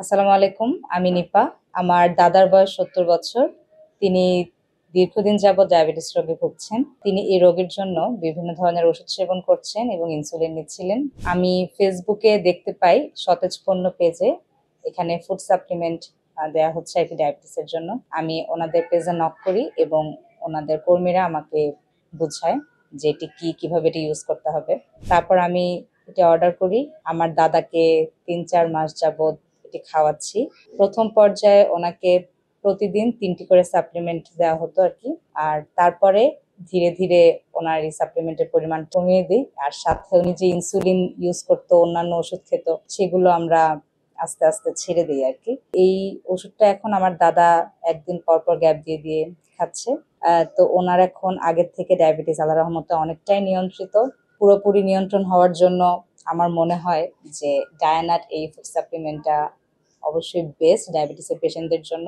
আসসালামু আলাইকুম। আমি নিপা। আমার দাদার বয়স ৭০ বছর। তিনি দীর্ঘদিন যাবৎ ডায়াবেটিস রোগে ভুগছেন। তিনি এই রোগের জন্য বিভিন্ন ধরনের ওষুধ সেবন করছেন এবং ইনসুলিন নিচ্ছিলেন। আমি ফেসবুকে দেখতে পাই সতেজ পণ্য পেজে এখানে ফুড সাপ্লিমেন্ট দেয়া হচ্ছে আরকি ডায়াবেটিসের জন্য। আমি ওনাদের পেজে নক করি এবং ওনাদের কর্মীরা আমাকে বুঝায় যে এটি কি, কিভাবে এটি ইউজ করতে হবে। তারপর আমি এটা অর্ডার করি। আমার দাদাকে ৩-৪ মাস যাবৎ এটি খাওয়াচ্ছি। ১ম পর্যায়ে ওনাকে প্রতিদিন ৩ টি করে সাপ্লিমেন্ট দেওয়া হতো আরকি। আর তারপরে ধীরে, ধীরে ওনার এই সাপ্লিমেন্টের পরিমাণ কমিয়ে দেই। আর সাথে উনি যে ইনসুলিন ইউজ করতো, অন্যান্য ওষুধ খেত, সেগুলো আমরা আস্তে, আস্তে ছেড়ে দেই আরকি। এই ওষুধটা এখন আমার দাদা ১ দিন পর, পর গ্যাপ দিয়ে, দিয়ে খাচ্ছে। তো ওনার এখন আগের থেকে ডায়াবেটিস আল্লাহর রহমতে অনেকটাই নিয়ন্ত্রিত। পুরোপুরি নিয়ন্ত্রণ হওয়ার জন্য আমার মনে হয় যে ডায়ানাট এই ফুড সাপ্লিমেন্টটা অবশ্যই বেস্ট ডায়াবেটিসের পেশেন্টদের জন্য।